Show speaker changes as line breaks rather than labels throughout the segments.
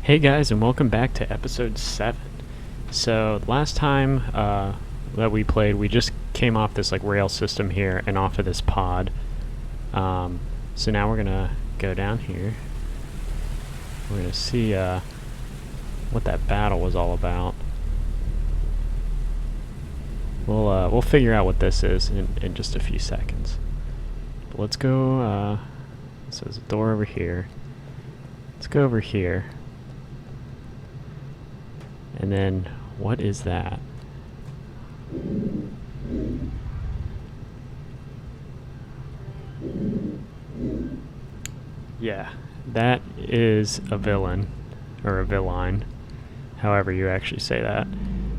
Hey guys, and welcome back to episode 7. So last time that we played, we just came off this rail system here and off of this pod. So now we're gonna go down here. We're gonna see what that battle was all about. We'll figure out what this is in just a few seconds. But let's go. So there's a door over here. Let's go over here. And then, what is that? Yeah, that is a villain, or a villain, however you actually say that.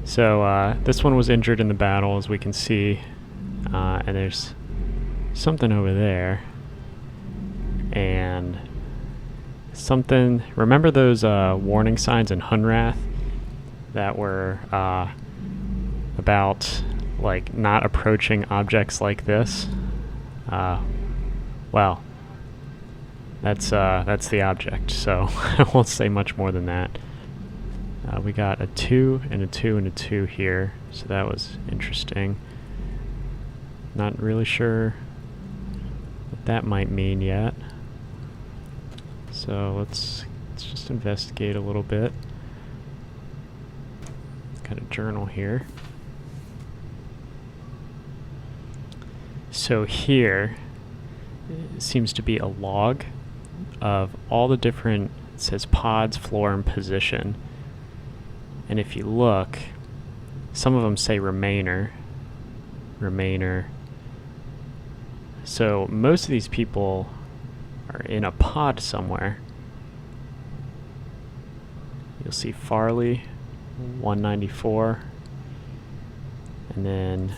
So, this one was injured in the battle, as we can see, and there's something over there, and something, remember those warning signs in Hunrath that were about not approaching objects like this? Well, that's the object, so I won't say much more than that. We got a 2 and a 2 and a 2 here, so that was interesting. Not really sure what that might mean yet. So let's just investigate a little bit. Got a journal here. So here seems to be a log of all the different, it says pods, floor, and position. And if you look, some of them say Remainer. So most of these people are in a pod somewhere. You'll see Farley, 194, and then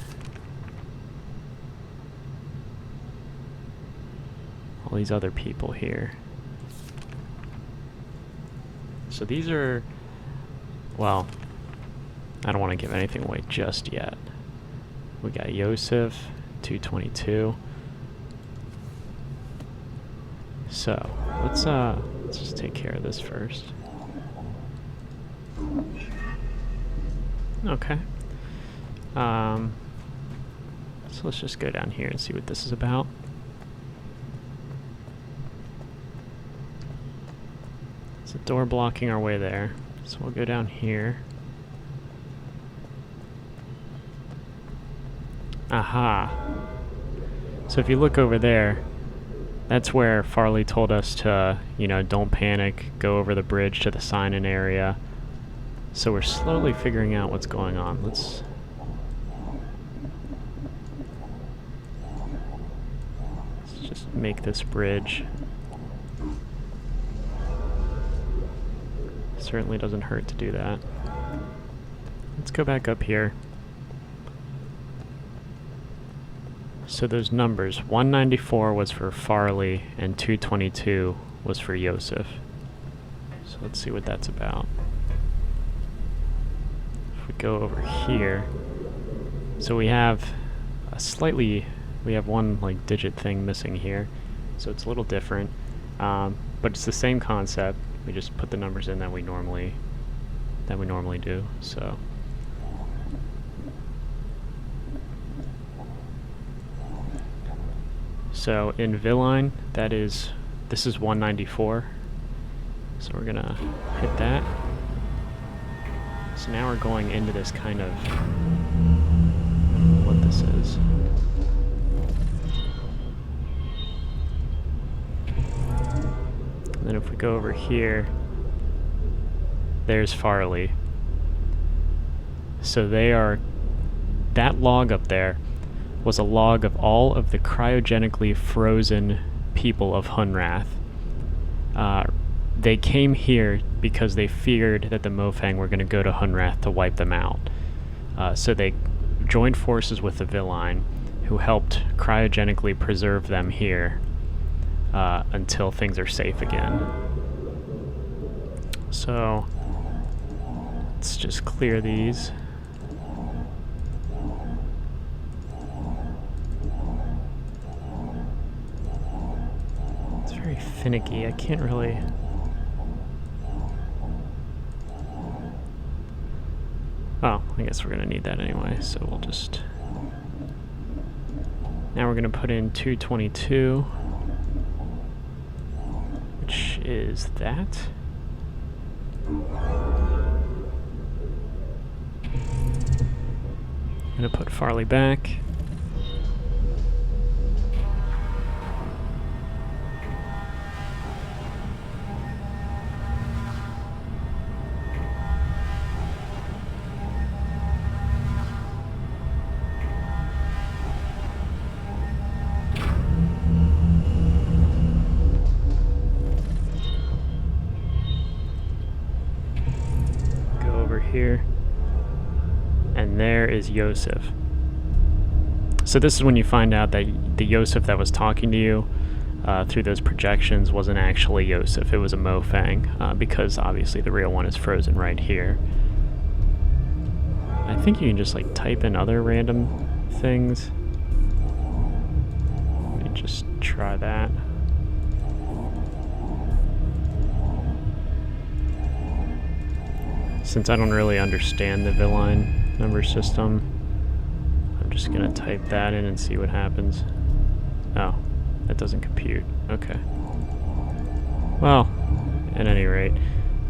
all these other people here. So these are, well, I don't want to give anything away just yet. We got Yosef, 222. So let's just take care of this first. Okay. So let's just go down here and see what this is about. There's a door blocking our way there, so we'll go down here. Aha! So if you look over there, that's where Farley told us to, don't panic, go over the bridge to the sign-in area. So we're slowly figuring out what's going on. Let's just make this bridge. Certainly doesn't hurt to do that. Let's go back up here. So those numbers, 194 was for Farley and 222 was for Yosef. So let's see what that's about. Go over here. So we have we have one digit thing missing here, so it's a little different, but it's the same concept. We just put the numbers in that we normally do. So in Villain, this is 194. So we're gonna hit that. So now we're going into this kind of, I don't know what this is. And then if we go over here, there's Farley. So that log up there was a log of all of the cryogenically frozen people of Hunrath. They came here because they feared that the Mofang were going to go to Hunrath to wipe them out. So they joined forces with the Villain, who helped cryogenically preserve them here until things are safe again. So let's just clear these. It's very finicky. I can't really Oh, I guess we're gonna need that anyway, so we'll just... Now we're gonna put in 222, which is that. I'm gonna put Farley back. Here, and there is Yosef. So this is when you find out that the Yosef that was talking to you through those projections wasn't actually Yosef, it was a Mofang, because obviously the real one is frozen right here. I think you can just like type in other random things. Let me just try that. Since I don't really understand the villain number system, I'm just gonna type that in and see what happens. Oh, that doesn't compute. Okay. Well, at any rate,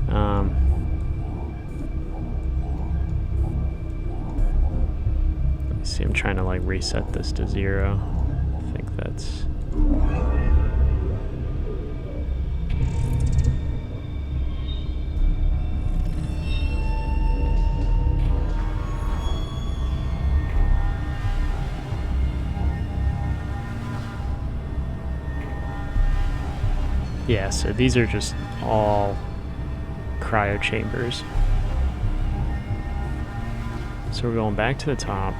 let me see, I'm trying to like reset this to 0. I think that's... Yeah, so these are just all cryo chambers. So we're going back to the top.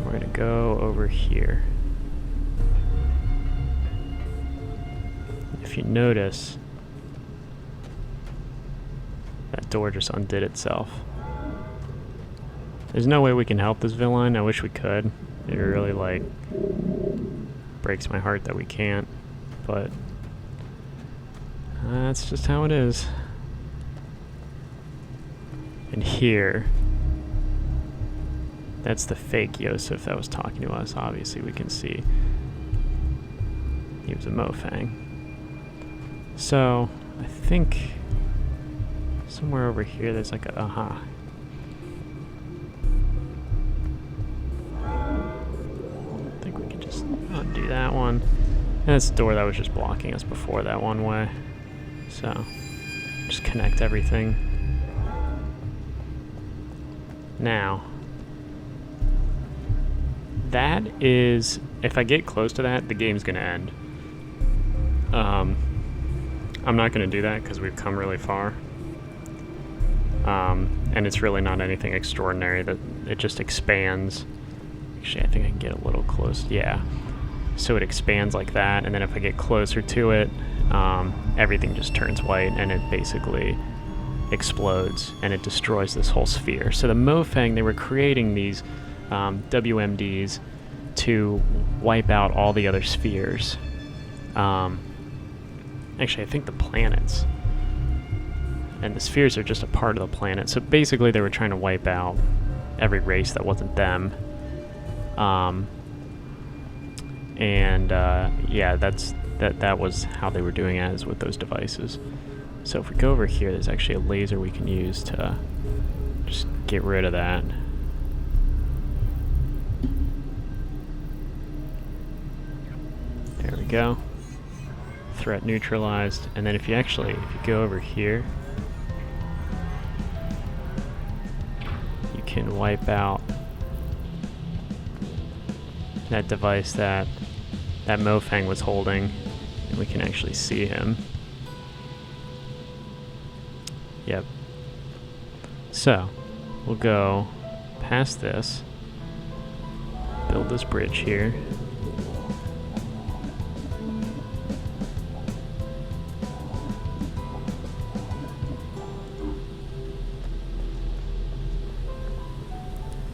We're going to go over here. If you notice, that door just undid itself. There's no way we can help this villain. I wish we could. It really, like... breaks my heart that we can't, but that's just how it is. And here, that's the fake Yosef that was talking to us. Obviously we can see he was a Mofang. So I think somewhere over here there's like a aha. Undo that one. And that's the door that was just blocking us before that one way. So, just connect everything. Now, that is, if I get close to that, the game's gonna end. I'm not gonna do that because we've come really far. And it's really not anything extraordinary, that it just expands. Actually, I think I can get a little close. Yeah. So it expands like that, and then if I get closer to it, everything just turns white, and it basically explodes, and it destroys this whole sphere. So the Mofang, they were creating these WMDs to wipe out all the other spheres. Actually, I think the planets. And the spheres are just a part of the planet. So basically they were trying to wipe out every race that wasn't them. Yeah, that was how they were doing it, is with those devices. So if we go over here, there's actually a laser we can use to just get rid of that. There we go. Threat neutralized. And then if you go over here, you can wipe out that device that Mofang was holding, and we can actually see him. Yep. So, we'll go past this, build this bridge here.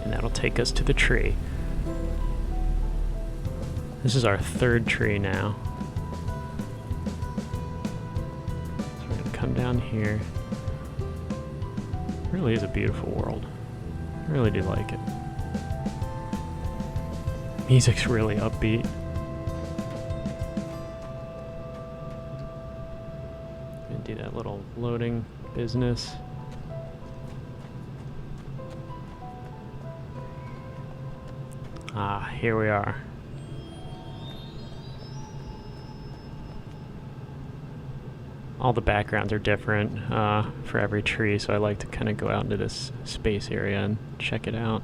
And that'll take us to the tree. This is our third tree now. So we're going to come down here. It really is a beautiful world. I really do like it. Music's really upbeat. Gonna do that little loading business. Ah, here we are. All the backgrounds are different for every tree, so I like to kind of go out into this space area and check it out.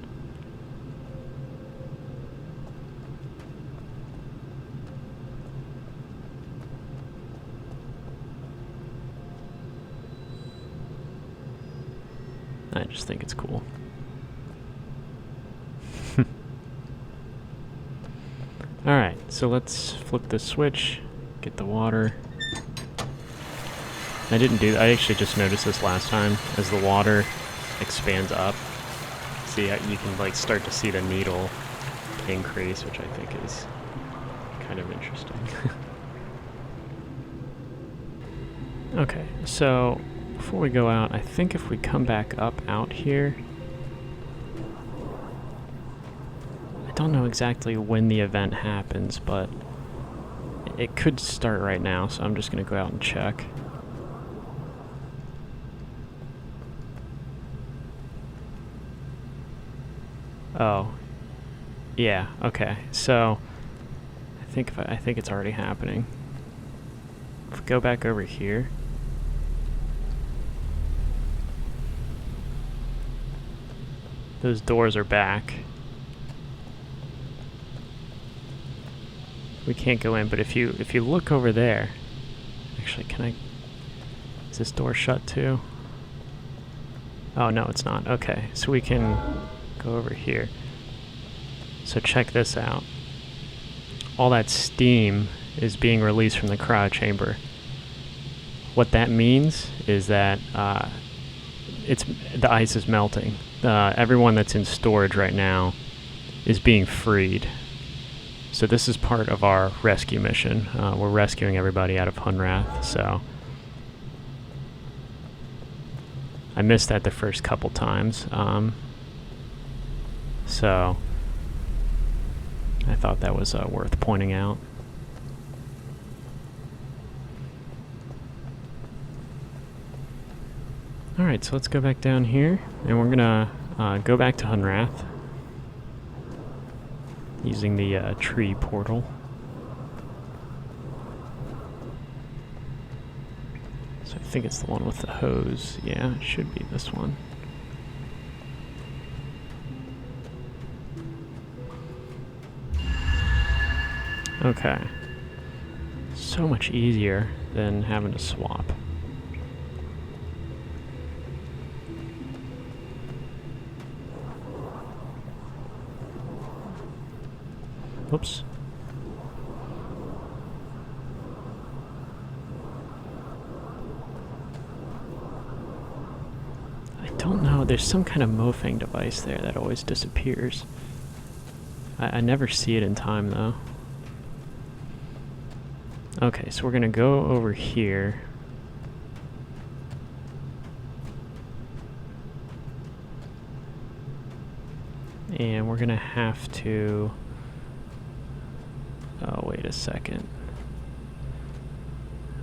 I just think it's cool. Alright, so let's flip the switch, get the water. I actually just noticed this last time. As the water expands up, see, you can like start to see the needle increase, which I think is kind of interesting. Okay, so before we go out, I think if we come back up out here, I don't know exactly when the event happens, but it could start right now, so I'm just going to go out and check. Oh, yeah. Okay. So, I think it's already happening. If we go back over here, those doors are back. We can't go in, but if you look over there, actually, is this door shut too? Oh no, it's not. Okay, so we can go over here. So check this out. All that steam is being released from the cryo chamber. What that means is that the ice is melting. Everyone that's in storage right now is being freed. So this is part of our rescue mission. We're rescuing everybody out of Hunrath, so I missed that the first couple times. So I thought that was worth pointing out. Alright, so let's go back down here, and we're gonna go back to Hunrath using the tree portal. So I think it's the one with the hose. Yeah, it should be this one. Okay. So much easier than having to swap. Oops. I don't know. There's some kind of Mofang device there that always disappears. I never see it in time, though. Okay, so we're gonna go over here. And we're gonna have to... Oh, wait a second.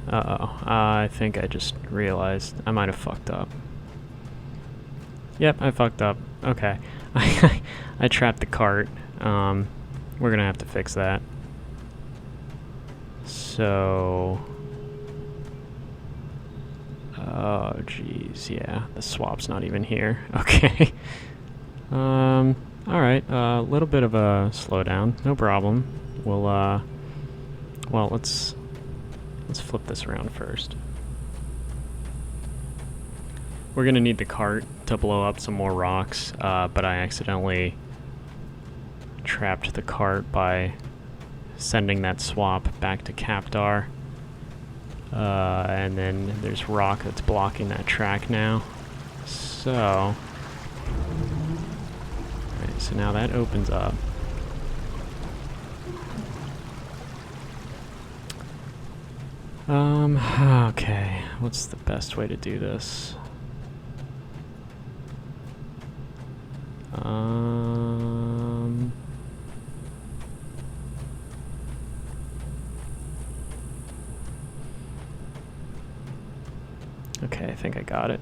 Uh-oh. I think I just realized I might have fucked up. Yep, I fucked up. Okay. I trapped the cart. We're gonna have to fix that. So... Oh, jeez, yeah. The swap's not even here. Okay. Alright, a little bit of a slowdown. No problem. We'll, well, let's flip this around first. We're gonna need the cart to blow up some more rocks, but I accidentally trapped the cart by sending that swap back to Capdar. And then there's rock that's blocking that track now. So... Alright, so now that opens up. Okay, what's the best way to do this? Okay, I think I got it.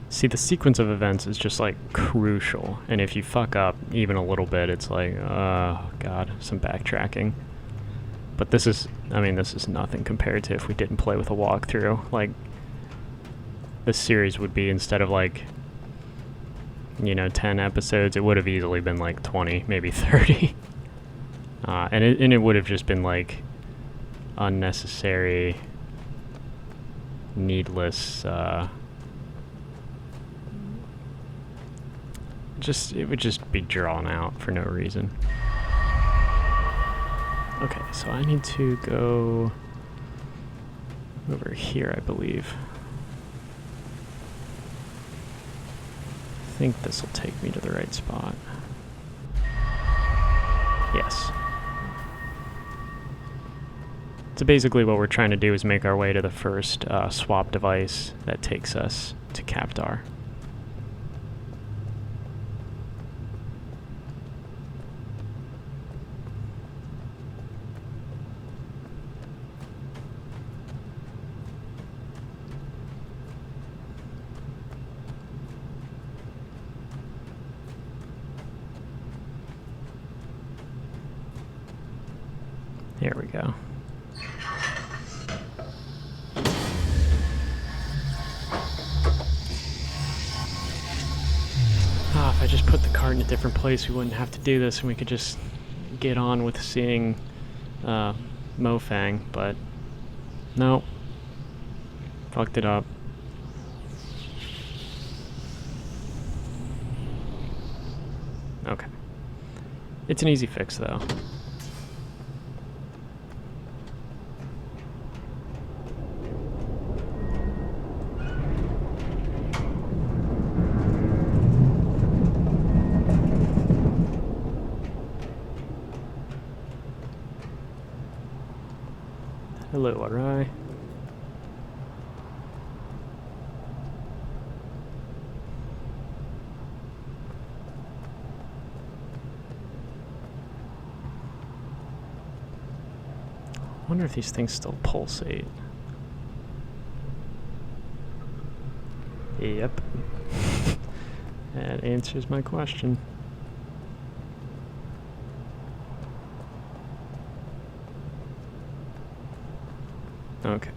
See, the sequence of events is just like crucial, and if you fuck up even a little bit, it's like, oh god, some backtracking. But this is, I mean, this is nothing compared to if we didn't play with a walkthrough. Like, this series would be, instead of like, you know, 10 episodes, it would have easily been like 20, maybe 30. And it would have just been like unnecessary, needless, it would just be drawn out for no reason. Okay, so I need to go over here, I believe. I think this will take me to the right spot. Yes. So basically what we're trying to do is make our way to the first swap device that takes us to Captar. Here we go. If I just put the cart in a different place, we wouldn't have to do this and we could just get on with seeing Mofang, but no. Fucked it up. Okay. It's an easy fix though. Hello, Maray. I wonder if these things still pulsate. Yep. That answers my question. Okay.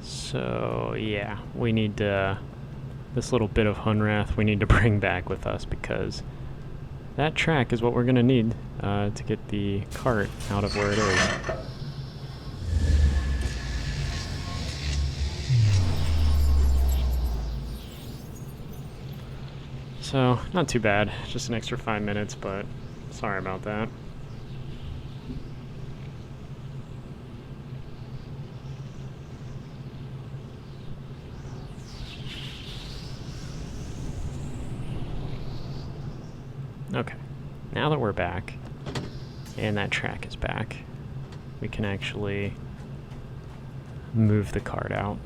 So, yeah, we need this little bit of Hunrath we need to bring back with us, because that track is what we're going to need to get the cart out of where it is. So, not too bad. Just an extra 5 minutes, but sorry about that. Okay, now that we're back, and that track is back, we can actually move the cart out.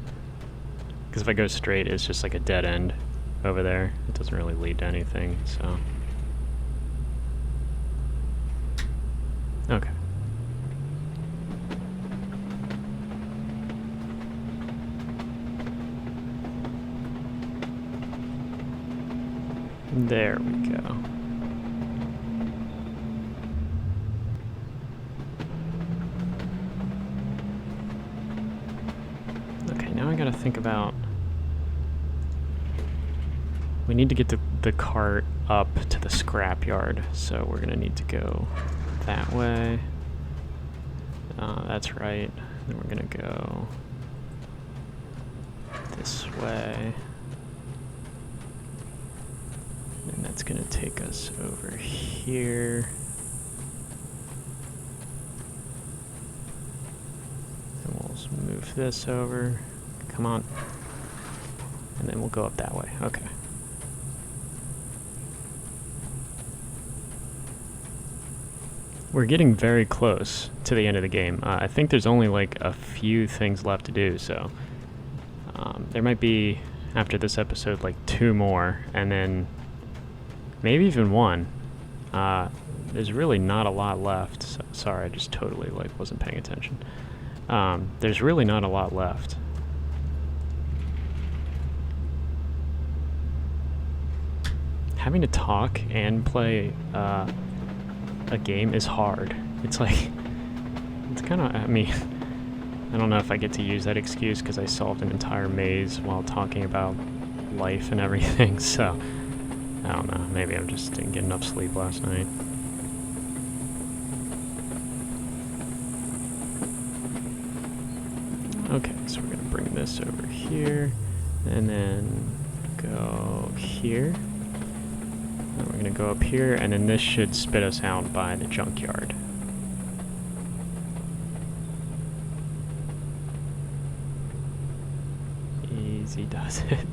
Because if I go straight, it's just like a dead end over there. It doesn't really lead to anything, so. Okay. There we go. Okay, now I gotta think about... We need to get the cart up to the scrapyard, so we're gonna need to go that way. That's right. Then we're gonna go this way. And that's gonna take us over here. And we'll move this over. Come on. And then we'll go up that way. Okay. We're getting very close to the end of the game. I think there's only like a few things left to do, so there might be, after this episode, like 2 more, and then maybe even 1. There's really not a lot left. So, sorry, I just totally like wasn't paying attention. There's really not a lot left. Having to talk and play a game is hard. It's like, it's kind of, I mean, I don't know if I get to use that excuse because I solved an entire maze while talking about life and everything, so I don't know, maybe I just didn't get enough sleep last night. Okay, so we're gonna bring this over here, and then go here. And we're gonna go up here, and then this should spit us out by the junkyard. Easy does it.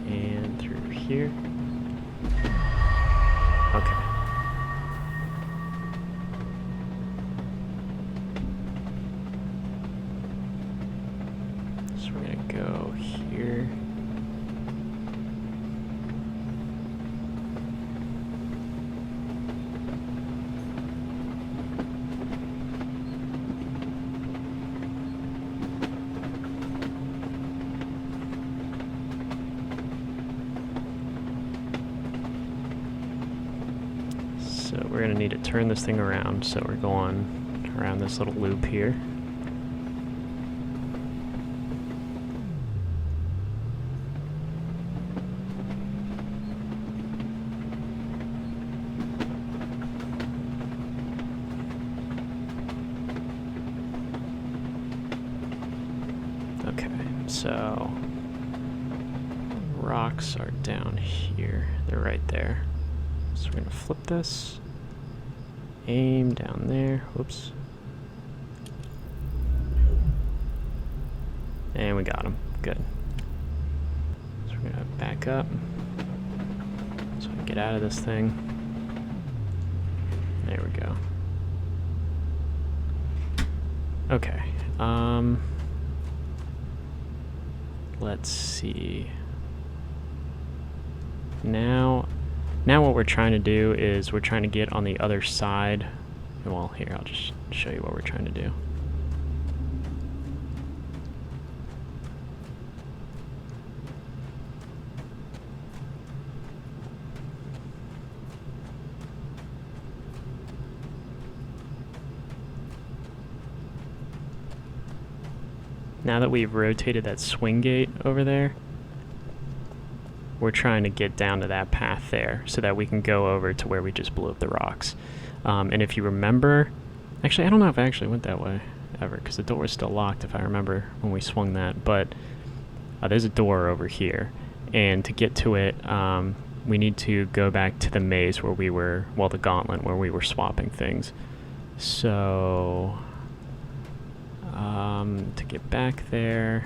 And through here. Okay. So we're gonna go here. So we're going to need to turn this thing around, so we're going around this little loop here. Okay, so rocks are down here. They're right there. So we're going to flip this. Aim down there. Whoops. And we got him. Good. So we're going to back up so I can get out of this thing. There we go. Okay. Let's see. Now what we're trying to do is we're trying to get on the other side. Well, here, I'll just show you what we're trying to do. Now that we've rotated that swing gate over there, we're trying to get down to that path there so that we can go over to where we just blew up the rocks. And if you remember, actually, I don't know if I actually went that way ever because the door was still locked if I remember when we swung that, but there's a door over here. And to get to it, we need to go back to the maze where we were, well, the gauntlet where we were swapping things. So, to get back there,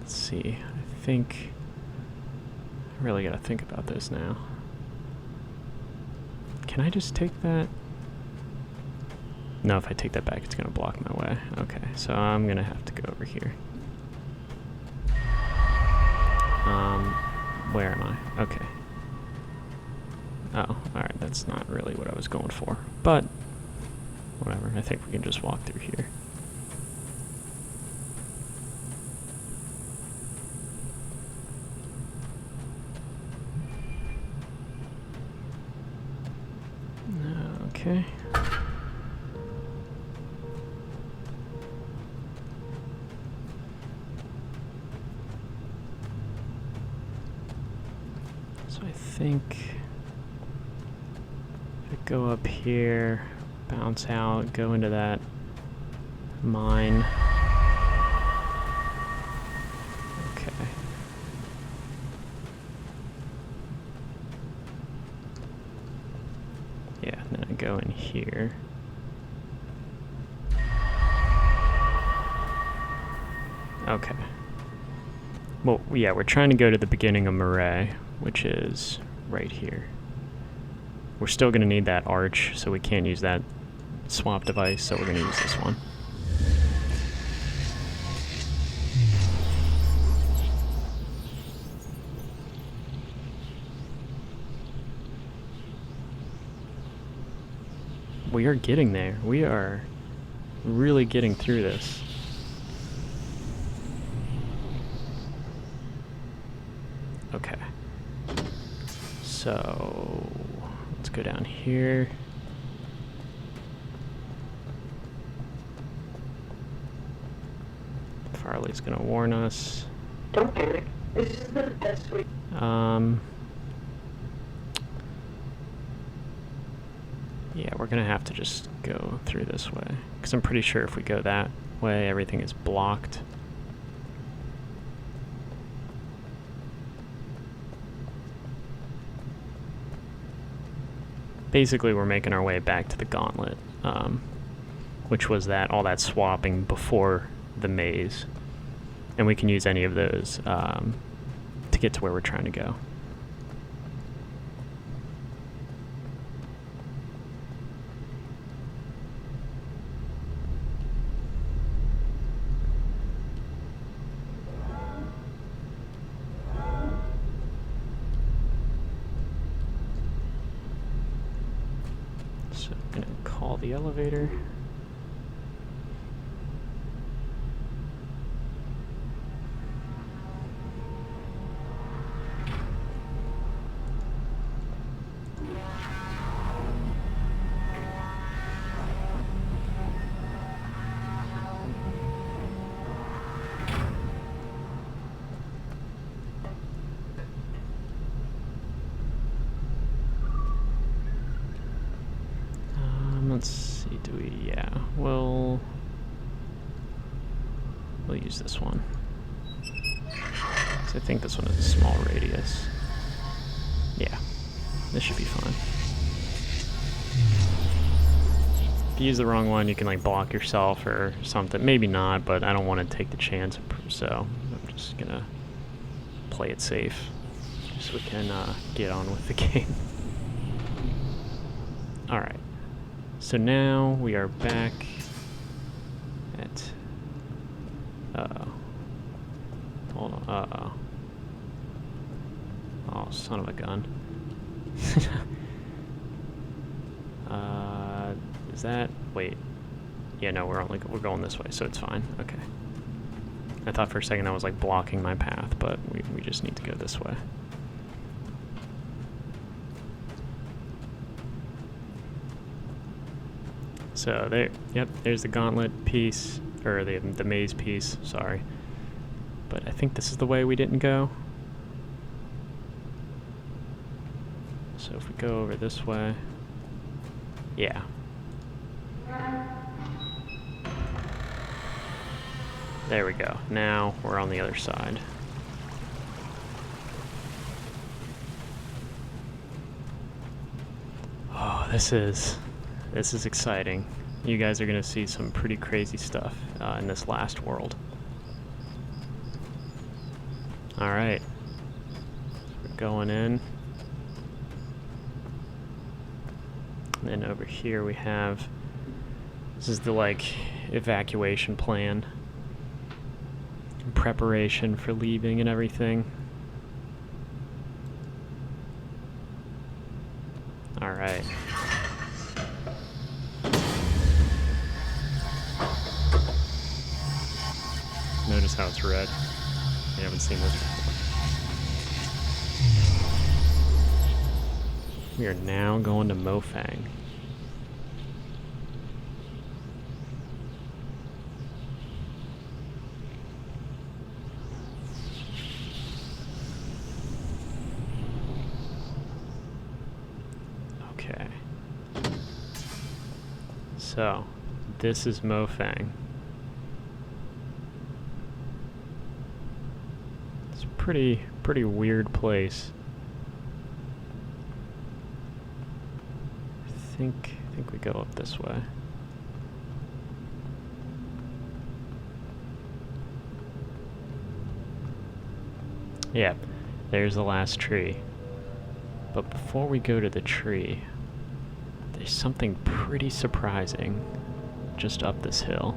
let's see, I think, I really gotta think about this now. Can I just take that? No, if I take that back, it's gonna block my way. Okay, so I'm gonna have to go over here. Where am I? Okay. Oh, alright, that's not really what I was going for. But, whatever, I think we can just walk through here. Okay. So I think if I go up here, bounce out, go into that mine. Okay. Yeah, and then I go in here. Okay. Well, yeah, we're trying to go to the beginning of Maray, which is right here. We're still going to need that arch, so we can't use that swap device, so we're going to use this one. We are getting there. We are really getting through this. Okay. So, let's go down here. Farley's gonna warn us.
Don't panic. This is the best way.
Yeah, we're gonna have to just go through this way. Because I'm pretty sure if we go that way, everything is blocked. Basically, we're making our way back to the gauntlet, which was all that swapping before the maze. And we can use any of those to get to where we're trying to go. So I'm going to call the elevator. Let's see, we'll use this one. So I think this one is a small radius. Yeah, this should be fine. If you use the wrong one, you can like block yourself or something. Maybe not, but I don't want to take the chance, so I'm just gonna play it safe, just so we can get on with the game. Alright. So now we are back at, hold on, oh, son of a gun. Is that, wait, yeah, no, we're going this way, so it's fine, okay. I thought for a second that was like blocking my path, but we just need to go this way. So there, yep, there's the gauntlet piece, or the maze piece, sorry. But I think this is the way we didn't go. So if we go over this way, yeah. There we go. Now we're on the other side. Oh, this is exciting. You guys are gonna see some pretty crazy stuff in this last world. Alright. We're going in. And then over here we have, this is the like evacuation plan. Preparation for leaving and everything. Alright. Notice how it's red. You haven't seen this before. We are now going to Mofang. Okay. So, this is Mofang. It's a pretty weird place. I think we go up this way. Yep, there's the last tree. But before we go to the tree, there's something pretty surprising just up this hill.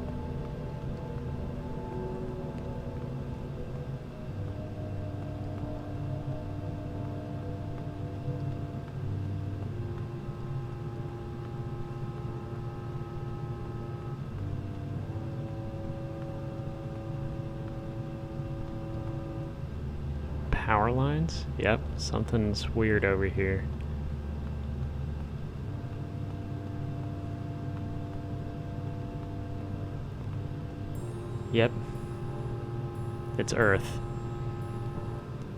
Power lines? Yep, something's weird over here. Yep. It's Earth.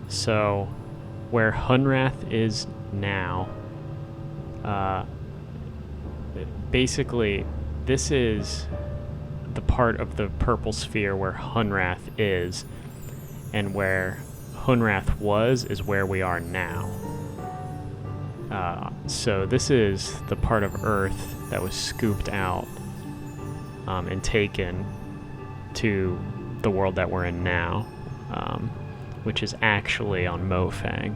So, where Hunrath is now, basically, this is the part of the purple sphere where Hunrath is, and where Hunrath was is where we are now. So this is the part of Earth that was scooped out and taken to the world that we're in now, which is actually on Mofang.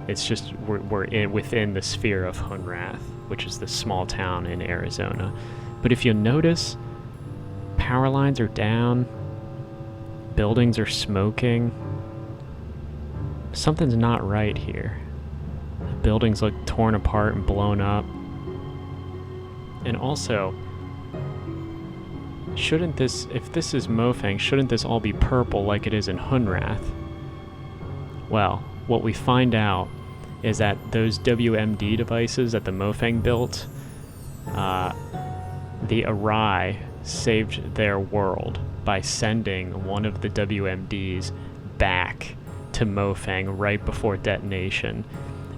It's just we're within the sphere of Hunrath, which is this small town in Arizona. But if you notice, power lines are down, buildings are smoking. Something's not right here. The buildings look torn apart and blown up. And also, shouldn't this, if this is Mofang, shouldn't this all be purple like it is in Hunrath? Well, what we find out is that those WMD devices that the Mofang built, the Maray saved their world by sending one of the WMDs back to Mofang right before detonation.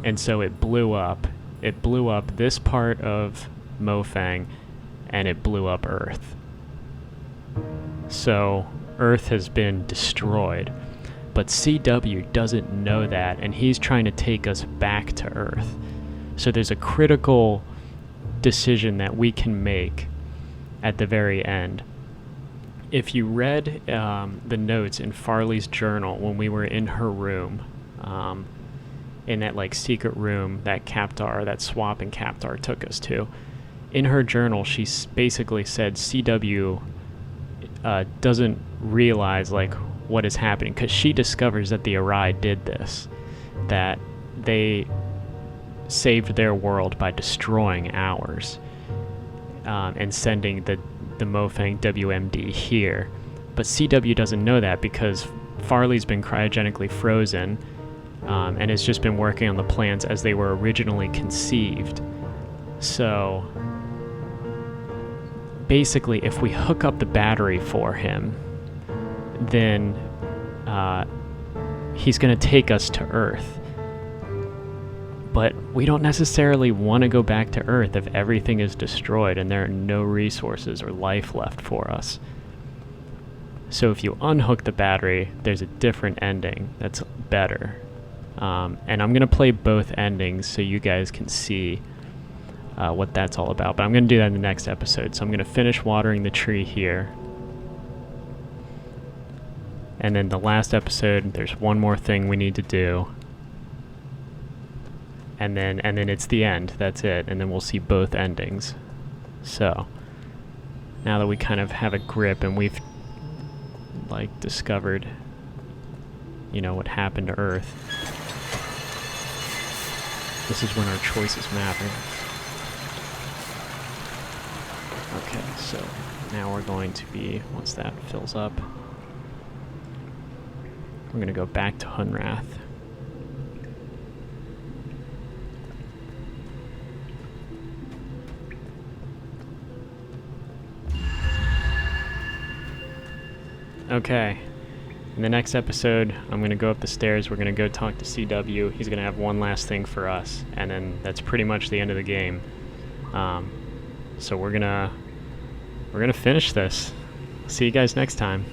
And so it blew up. It blew up this part of Mofang, and it blew up Earth. So Earth has been destroyed. But CW doesn't know that, and he's trying to take us back to Earth. So there's a critical decision that we can make at the very end. If you read the notes in Farley's journal when we were in her room, in that like secret room that Swap and Captar took us to, in her journal she basically said CW doesn't realize like what is happening, because she discovers that the Maray did this, that they saved their world by destroying ours, and sending the Mofang WMD here. But CW doesn't know that because Farley's been cryogenically frozen, and has just been working on the plans as they were originally conceived. So basically, if we hook up the battery for him, then he's going to take us to Earth. But we don't necessarily want to go back to Earth if everything is destroyed and there are no resources or life left for us. So if you unhook the battery, there's a different ending that's better. And I'm going to play both endings so you guys can see what that's all about. But I'm going to do that in the next episode. So I'm going to finish watering the tree here. And then the last episode, there's one more thing we need to do. And then it's the end. That's it. And then we'll see both endings. So now that we kind of have a grip and we've like discovered, you know, what happened to Earth, this is when our choices matter. Okay, so now we're going to be, once that fills up, we're going to go back to Hunrath. Okay, in the next episode, I'm going to go up the stairs, we're going to go talk to CW, he's going to have one last thing for us, and then that's pretty much the end of the game. So we're gonna finish this. See you guys next time.